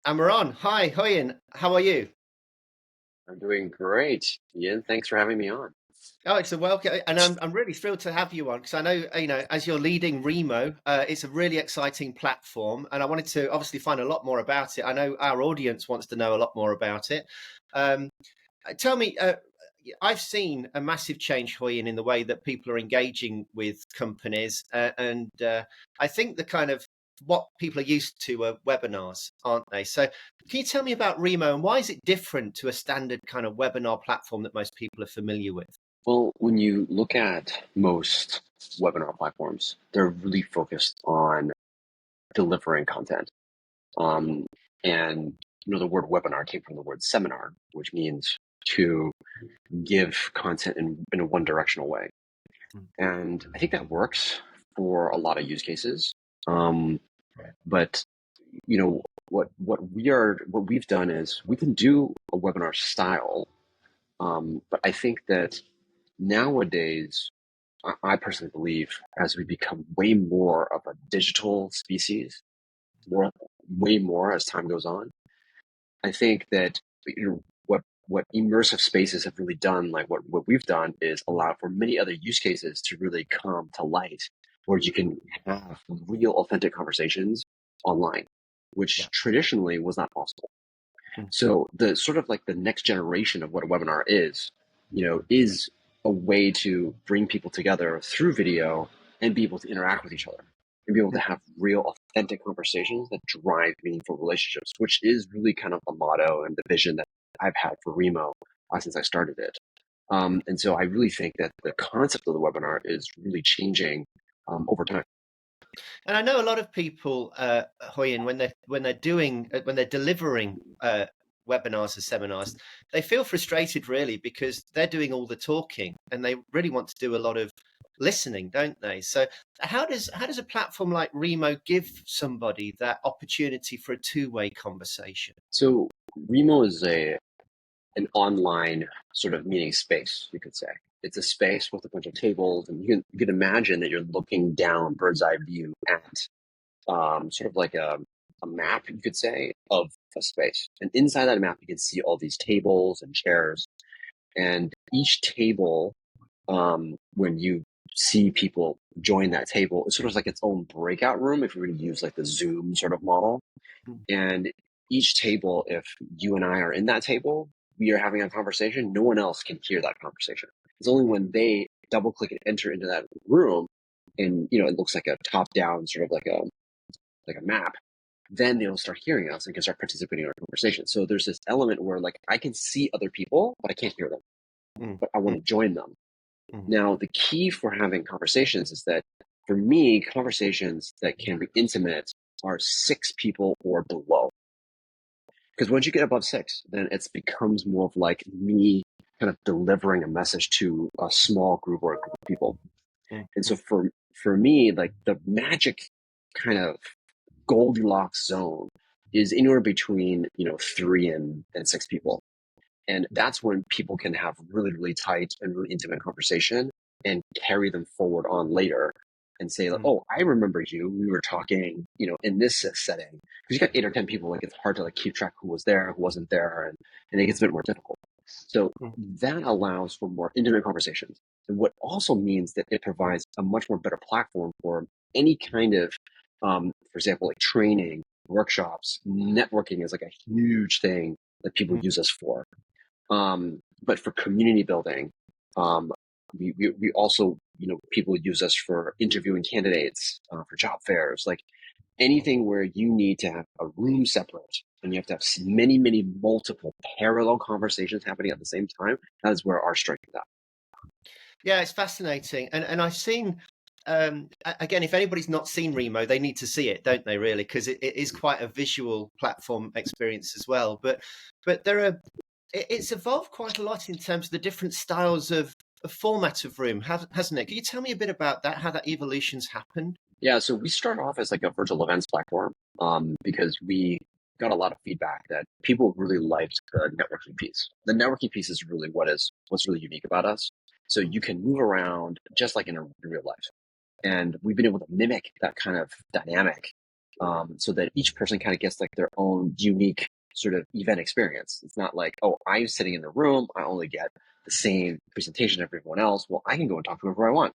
Amaran, hi, Hoyin. How are you? I'm doing great, Ian. Thanks for having me on. Oh, it's a welcome, and I'm really thrilled to have you on because I know as you're leading Remo, it's a really exciting platform, and I wanted to obviously find a lot more about it. I know our audience wants to know a lot more about it. Um, Tell me, I've seen a massive change, Hoyin, in the way that people are engaging with companies, and I think the kind of what people are used to are webinars, aren't they? So, can you tell me about Remo and why is it different to a standard kind of webinar platform that most people are familiar with? Well, when you look at most webinar platforms, they're really focused on delivering content. Um, and the word webinar came from the word seminar, which means to give content in a one directional way. And I think that works for a lot of use cases. Um, but what we've done is we can do a webinar style. But I think that nowadays, I personally believe, as we become way more of a digital species, more, way more as time goes on, I think that what immersive spaces have really done, like what we've done, is allow for many other use cases to really come to light, where you can have real, authentic conversations online, Yeah. which traditionally was not possible. Mm. So the sort of like the next generation of what a webinar is a way to bring people together through video and be able to interact with each other and be able to have real, authentic conversations that drive meaningful relationships, which is really kind of the motto and the vision that I've had for Remo since I started it. And so I really think that the concept of the webinar is really changing over time. And I know a lot of people, Hoyin, when they're delivering webinars or seminars, they feel frustrated really because they're doing all the talking and they really want to do a lot of listening, don't they? So how does a platform like Remo give somebody that opportunity for a two-way conversation? So Remo is an online sort of meeting space, you could say. It's a space with a bunch of tables, and you can imagine that you're looking down bird's eye view at sort of like a map, you could say, of a space. And inside that map, you can see all these tables and chairs. And each table, when you see people join that table, it's sort of like its own breakout room if you were to use like the Zoom sort of model. Mm. And each table, if you and I are in that table, we are having a conversation. No one else can hear that conversation. It's only when they double click and enter into that room, and it looks like a top down sort of like a map. Then they'll start hearing us and can start participating in our conversation. So there's this element where like I can see other people, but I can't hear them, Mm. but I want Mm. to join them. Mm. Now, the key for having conversations is that for me, conversations that can be intimate are six people or below. Because once you get above six, then it becomes more of like me kind of delivering a message to a small group or a group of people. Mm. And so Mm. for me, like the magic kind of Goldilocks zone is anywhere between, three and six people. And that's when people can have really, really tight and really intimate conversation and carry them forward on later and say, like, Mm. oh, I remember you. We were talking, in this setting. Because you got 8 or 10 people, like it's hard to like keep track who was there, who wasn't there, and it gets a bit more difficult. So Mm. that allows for more intimate conversations. And what also means that it provides a much more better platform for any kind of, for example, like training, workshops, networking is like a huge thing that people Mm. use us for. But for community building, um, we also, people use us for interviewing candidates for job fairs, like anything where you need to have a room separate and you have to have many, many multiple parallel conversations happening at the same time. That is where our strength is at. Yeah, it's fascinating, and I've seen. Again, if anybody's not seen Remo, they need to see it, don't they? Really, because it is quite a visual platform experience as well. But it's evolved quite a lot in terms of the different styles of format of room, hasn't it? Can you tell me a bit about that? How that evolution's happened? Yeah, so we start off as like a virtual events platform because we got a lot of feedback that people really liked the networking piece. The networking piece is really what's really unique about us. So Mm. you can move around just like in real life. And we've been able to mimic that kind of dynamic so that each person kind of gets like their own unique sort of event experience. It's not like, oh, I'm sitting in the room, I only get the same presentation as everyone else. Well, I can go and talk to whoever I want,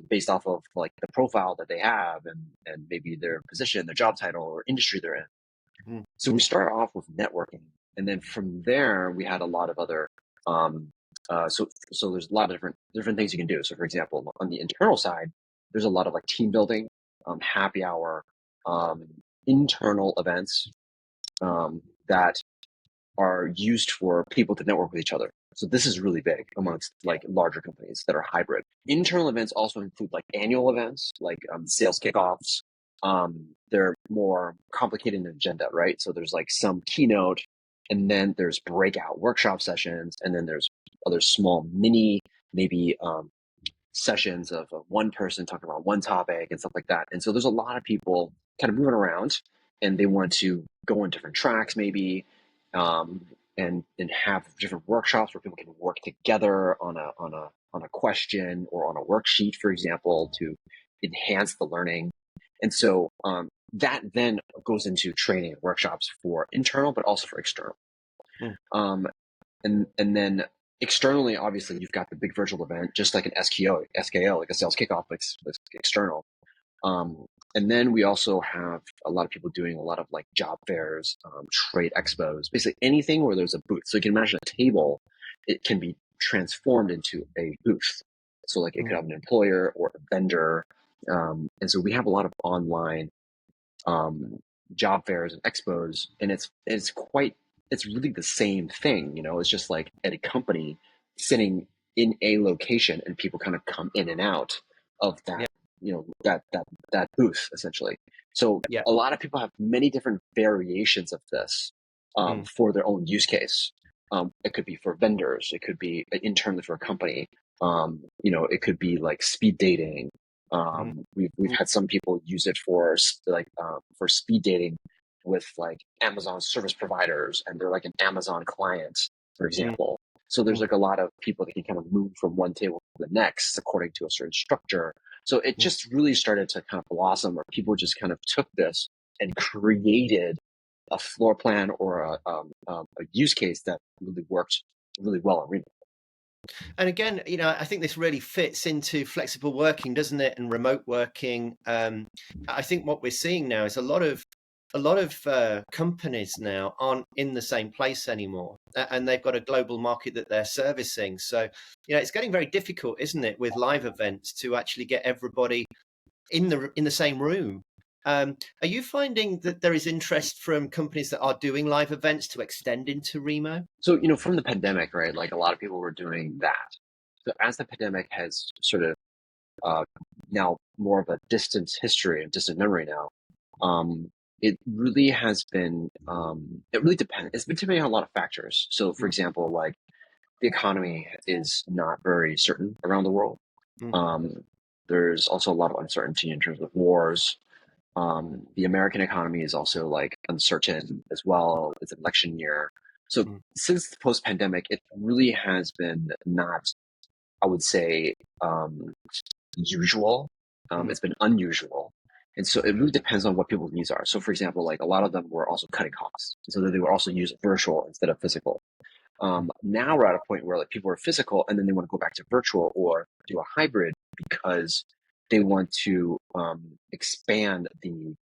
based off of like the profile that they have and maybe their position, their job title, or industry they're in. Mm, So we started off with networking, and then from there we had a lot of other. Um, so there's a lot of different things you can do. So for example, on the internal side, there's a lot of like team building, happy hour, um, internal events, that are used for people to network with each other. So this is really big amongst yeah. like larger companies that are hybrid. Internal events also include like annual events, like sales kickoffs. They're more complicated in agenda, right? So there's like some keynote, and then there's breakout workshop sessions, and then there's other small mini, maybe sessions of one person talking about one topic and stuff like that. And so there's a lot of people kind of moving around, and they want to go on different tracks maybe, and have different workshops where people can work together on a question or on a worksheet, for example, to enhance the learning. And so that then goes into training and workshops for internal, but also for external. Mm, Um, and then externally, obviously, you've got the big virtual event, just like an SKO, like a sales kickoff, like external. And then we also have a lot of people doing a lot of like job fairs, trade expos, basically anything where there's a booth. So you can imagine a table, it can be transformed into a booth. So like it could mm, have an employer or a vendor. And so we have a lot of online um, job fairs and expos, and it's really the same thing. It's just like at a company sitting in a location, and people kind of come in and out of yeah. that booth essentially. So Yeah. a lot of people have many different variations of this, Mm, for their own use case. It could be for vendors, it could be internally for a company. It could be like speed dating. mm, We've mm, had some people use it for like for speed dating with like Amazon service providers, and they're like an Amazon client, for mm, example. So there's mm, like a lot of people that can kind of move from one table to the next according to a certain structure. So it mm. just really started to kind of blossom, where people just kind of took this and created a floor plan or a use case that really worked really well in Reno. And again, I think this really fits into flexible working, doesn't it? And remote working. I think what we're seeing now is a lot of companies now aren't in the same place anymore, and they've got a global market that they're servicing. So, it's getting very difficult, isn't it, with live events to actually get everybody in the same room. Are you finding that there is interest from companies that are doing live events to extend into Remo? So, from the pandemic, right? Like a lot of people were doing that. So as the pandemic has sort of uh, now more of a distant history and distant memory now, um, it really has been, it really depends. It's been depending on a lot of factors. So, for Mm, example, like the economy is not very certain around the world. mm, Um, there's also a lot of uncertainty in terms of wars. The American economy is also like uncertain as well. It's an election year. So mm, since the post pandemic, it really has been not, I would say, usual. mm, It's been unusual. And so it really depends on what people's needs are. So for example, like a lot of them were also cutting costs. So that they would also use virtual instead of physical. mm, Now we're at a point where like people are physical, and then they want to go back to virtual or do a hybrid because they want to expand the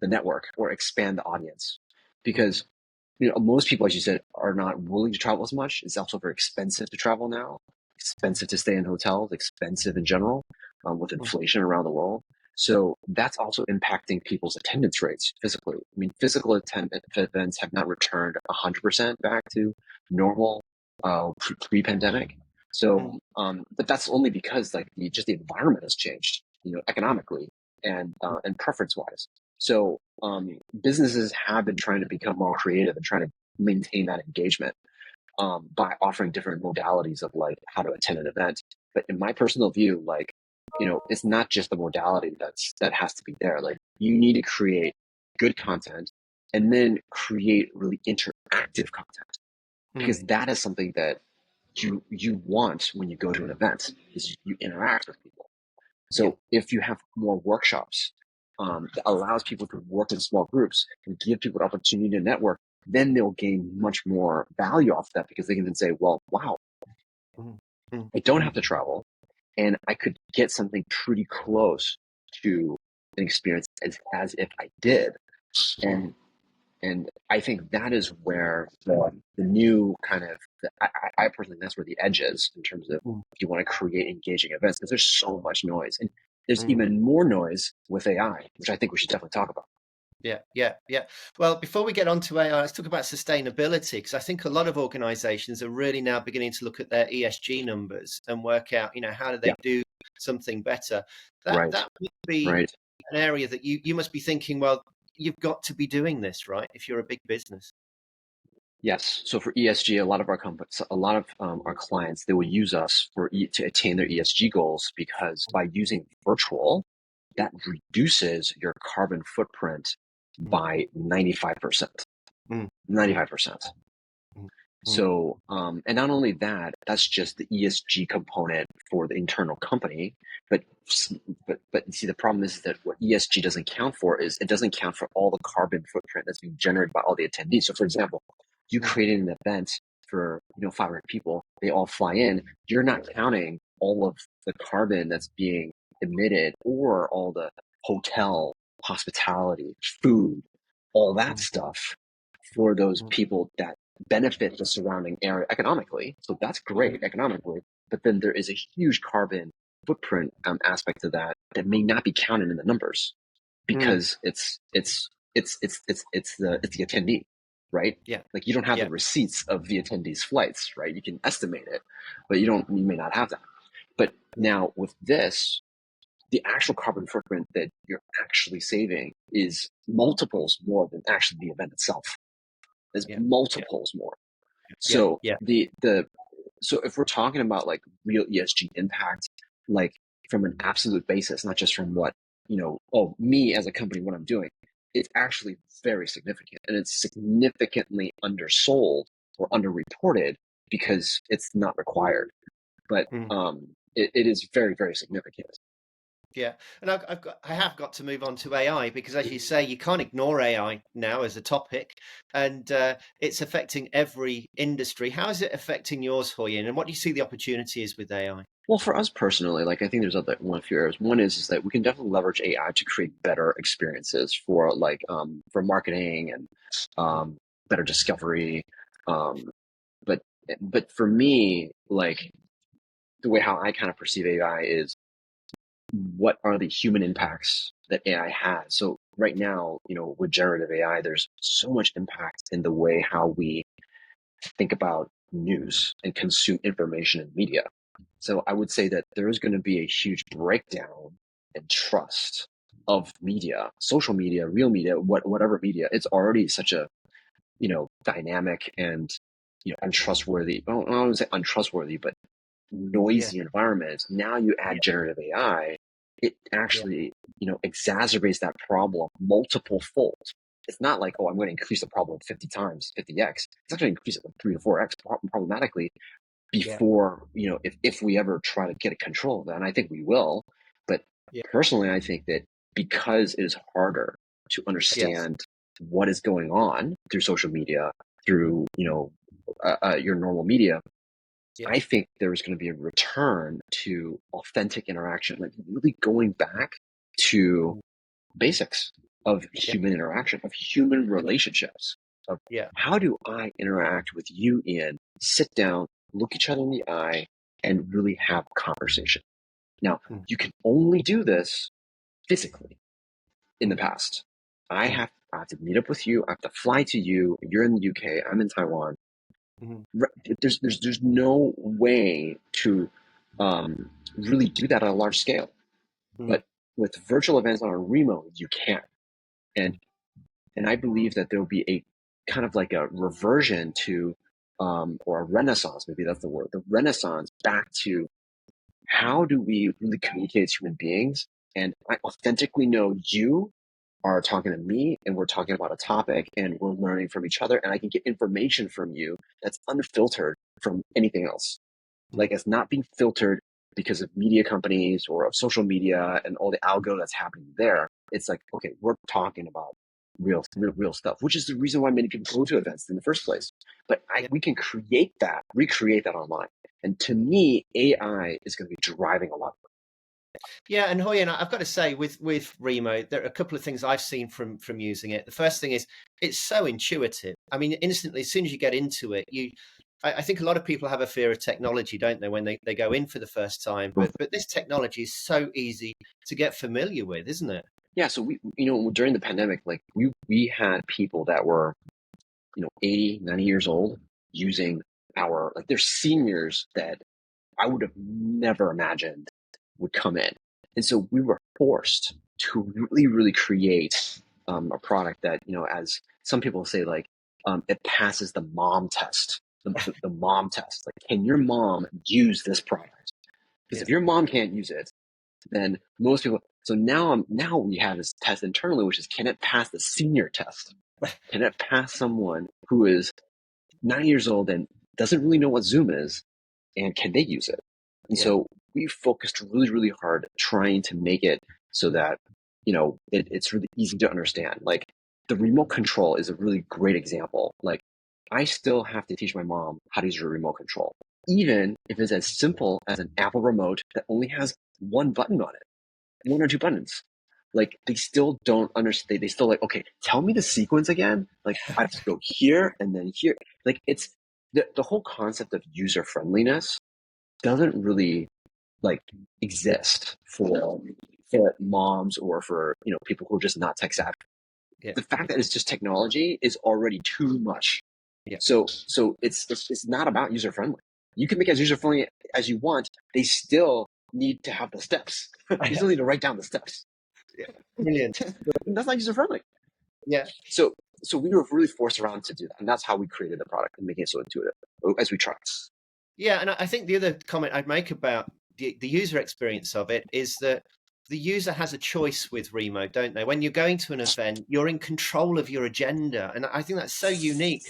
network or expand the audience. mm, Because most people, as you said, are not willing to travel as much. It's also very expensive to travel now. Expensive to stay in hotels. Expensive in general, with mm, inflation around the world. So that's also impacting people's attendance rates physically. I mean, physical events have not returned 100% back to normal pre-pandemic. mm, So, but that's only because like just the environment has changed, economically and preference wise. So, businesses have been trying to become more creative and trying to maintain that engagement, by offering different modalities of like how to attend an event. But in my personal view, like, it's not just the modality that has to be there. Like you need to create good content, and then create really interactive content, mm. because that is something that you want when you go to an event, is you interact with people. Yeah. So if you have more workshops, that allows people to work in small groups and give people the opportunity to network, then they'll gain much more value off that because they can then say, well, wow, Mm, mm, I don't mm, have to travel and I could get something pretty close to an experience as if I did. mm, And and I think that is where the new kind of, I personally, that's where the edge is in terms of mm, if you want to create engaging events, because there's so much noise. And there's mm. even more noise with AI, which I think we should definitely talk about. Yeah, yeah, yeah. Well, before we get on to AI, let's talk about sustainability because I think a lot of organizations are really now beginning to look at their ESG numbers and work out, how do Yeah, they do something better. That right, that would be right. an area that you must be thinking, well, you've got to be doing this, right? If you're a big business. Yes. So for ESG, a lot of our companies, a lot of our clients, they will use us to attain their ESG goals because by using virtual, that reduces your carbon footprint Mm, by 95%. mm, mm, 95%. mm, mm, So, and not only that, that's just the ESG component for the internal company. But, but see, the problem is that what ESG doesn't count for is it doesn't count for all the carbon footprint that's being generated by all the attendees. So, for example, you mm, created an event for 500 people, they all fly in. You're not counting all of the carbon that's being emitted or all the hotel, hospitality, food, all that mm, stuff for those mm, people that benefit the surrounding area economically. So that's mm, great economically. But then there is a huge carbon footprint aspect to that that may not be counted in the numbers mm. because it's the attendee, right? Yeah, Like you don't have the yeah, receipts of the attendees' flights, right? You can estimate it, but you may not have that. But mm, now with this, the actual carbon footprint that you're actually saving is multiples more than actually the event itself. There's yeah, yeah, multiples more. yeah, So yeah. so if we're talking about like real ESG impact, like from an absolute basis, not just from what, me as a company, what I'm doing, it's actually very significant and it's significantly undersold or underreported because it's not required. But Mm. it is very, very significant. Yeah, and I have got to move on to AI because, as you say, you can't ignore AI now as a topic, and it's affecting every industry. How is it affecting yours, Hoyin, and what do you see the opportunity is with AI? Well, for us personally, like I think there's other one few areas. One is that we can definitely leverage AI to create better experiences for for marketing and Mm, um, better discovery. Um, but but for me, like the way how I kind of perceive AI is what are the human impacts that AI has. So right now, with generative AI, there's so much impact in the way how we think about news and consume information and media. So I would say that there is going to be a huge breakdown in trust of media, social media, real media, whatever media. It's already such a dynamic and untrustworthy. Well, I don't want to say untrustworthy, but yeah, noisy environment. Now you yeah, add generative AI, it yeah, actually exacerbates that problem multiple fold. It's not like, oh, I'm going to increase the problem 50 times, 50x. It's actually increase it like 3 to 4x problematically yeah, before, if we ever try to get a control of that. And I think we will. But yeah, personally, I think that because it is harder to yes, understand what is going on through social media, through, your normal media, yeah, I think there's going to be a return to authentic interaction, like really going back to mm, basics of yeah, human interaction, of human yeah, relationships, of yeah, how do I interact with you, Ian, sit down, look each other in the eye, and really have a conversation. Now, mm, you can only do this physically in the mm, past. mm, I have to meet up with you. I have to fly to you. You're in the UK. I'm in Taiwan. mm, There's no way to really do that on a large scale. mm, But with virtual events on a Remo, you can. And mm, and I believe that there will be a kind of like a reversion to or a renaissance, maybe that's the word, the renaissance back to how do we really communicate as human beings? And I authentically know you are talking to me and we're talking about a topic and we're learning from each other and I can get information from you that's unfiltered from anything else. mm, Like it's not being filtered because of media companies or of social media and all the algo that's happening there. It's like, okay, we're talking about real stuff, which is the reason why many people go to events in the first place. But Yeah. we can recreate that online. And to me, AI is going to be driving a lot. Yeah, and Hoyan, I've got to say, with Remo, there are a couple of things I've seen from using it. The first thing is it's so intuitive. I mean, instantly, as soon as you get into it, I think a lot of people have a fear of technology, don't they, when they go in for the first time? But this technology is so easy to get familiar with, isn't it? Yeah, so during the pandemic, like we had people that were 80, 90 years old using our, like, they're seniors that I would have never imagined would come in. And so we were forced to really, really create a product that, as some people say, like, it passes the mom test, the mom test. Like, can your mom use this product? Because Yeah. if your mom can't use it, then most people. So now we have this test internally, which is, can it pass the senior test? Can it pass someone who is 90 years old and doesn't really know what Zoom is, and can they use it? And Yeah. so we focused really, really hard trying to make it so that, it's really easy to understand. Like, the remote control is a really great example. Like, I still have to teach my mom how to use a remote control, even if it's as simple as an Apple remote that only has one button on it, one or two buttons. Like, they still don't understand. They still like, okay, tell me the sequence again. Like, I have to go here and then here. Like, it's the whole concept of user friendliness doesn't really, like, exist for moms or for people who are just not tech savvy. Yeah. The fact that it's just technology is already too much. Yeah. So it's not about user friendly. You can make it as user friendly as you want. They still need to have the steps. You still need to write down the steps. Yeah. Brilliant. That's not user friendly. Yeah. So so we were really forced around to do that, and that's how we created the product and making it so intuitive as we tried. Yeah, and I think the other comment I'd make about the user experience of it is that the user has a choice with Remo, don't they? When you're going to an event, you're in control of your agenda, and I think that's so unique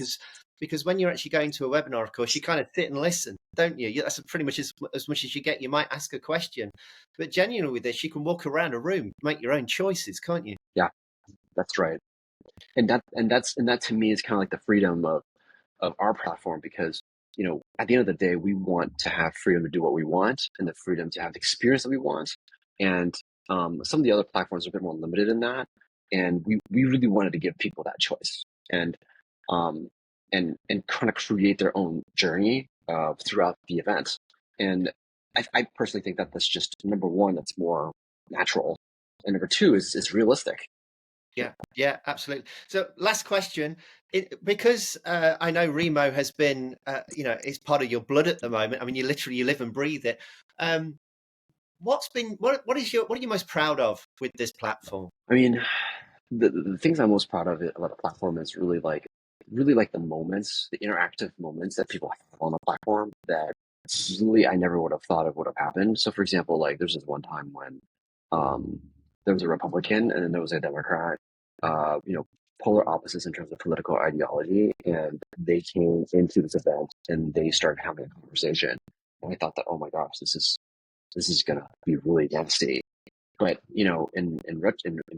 because when you're actually going to a webinar, of course, you kind of sit and listen, don't you? That's pretty much as much as you get. You might ask a question, but genuinely with this, you can walk around a room, make your own choices, can't you? Yeah, that's right. And that to me is kind of like the freedom of our platform, because at the end of the day, we want to have freedom to do what we want and the freedom to have the experience that we want. And some of the other platforms are a bit more limited in that, and we really wanted to give people that choice, and um, and kind of create their own journey throughout the event. And I personally think that that's just, number one, that's more natural, and number two is realistic. Yeah, yeah, absolutely. So, last question, because I know Remo has been, it's part of your blood at the moment. I mean, you live and breathe it. Um, what are you most proud of with this platform? I mean, the things I'm most proud of about the platform is really like the moments, the interactive moments that people have on the platform that really I never would have thought of would have happened. So, for example, like, there's this one time when um, there was a Republican and then there was a Democrat, polar opposites in terms of political ideology, and they came into this event and they started having a conversation. And I thought that, oh my gosh, this is gonna be really nasty. But in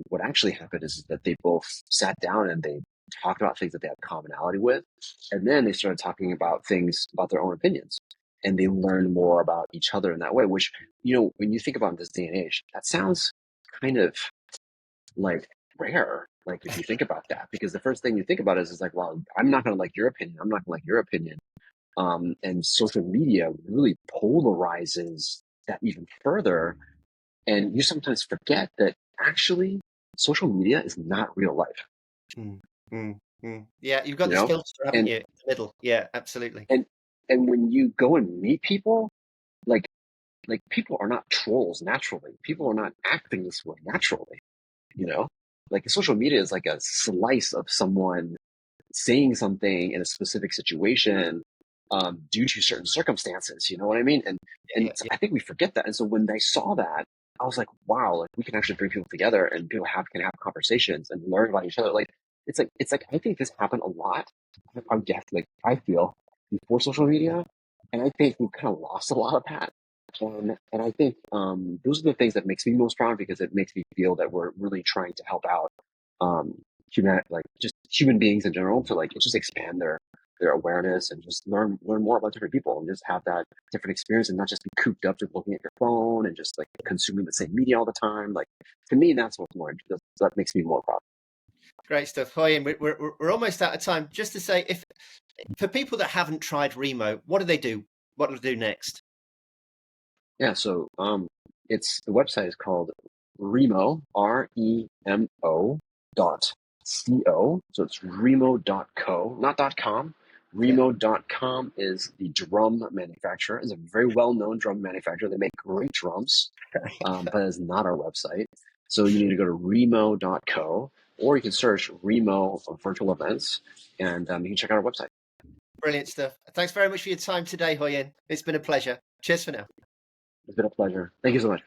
what actually happened is that they both sat down and they talked about things that they had commonality with, and then they started talking about things about their own opinions, and they learned more about each other in that way. Which, when you think about this day and age, that sounds kind of like rare. Like, if you think about that, because the first thing you think about is like, well, I'm not going to like your opinion. I'm not going to like your opinion. And social media really polarizes that even further, and you sometimes forget that actually social media is not real life, Mm, mm, mm. Yeah, you've got you this know? filter, haven't And you? In the middle. Yeah, absolutely. and and when you go and meet people, like people are not trolls naturally. People are not acting this way naturally, you know? Like, social media is like a slice of someone saying something in a specific situation, due to certain circumstances. You know what I mean? And Yeah, and yeah, I think we forget that. And so when they saw that, I was like, wow, like, we can actually bring people together and people can have conversations and learn about each other. Like, it's like I think this happened a lot. I guess, like, I feel, before social media, and I think we've kind of lost a lot of that. And I think those are the things that makes me most proud because it makes me feel that we're really trying to help out um, like just human beings in general to like just expand their awareness and just learn more about different people and just have that different experience and not just be cooped up to looking at your phone and just like consuming the same media all the time. Like to me, that's what's more that makes me more proud. Great stuff. Hoyen, we're almost out of time. Just to say, if for people that haven't tried Remo, what do they do? What do they do next? Yeah, so it's the website is called Remo, Remo .co. So it's Remo.co, not .com. Yeah. Remo.com is the drum manufacturer. It's a very well-known drum manufacturer. They make great drums, but it's not our website. So you need to go to Remo.co, or you can search Remo virtual events, and you can check out our website. Brilliant stuff. Thanks very much for your time today, Hoyen. It's been a pleasure. Cheers for now. It's been a pleasure. Thank you so much.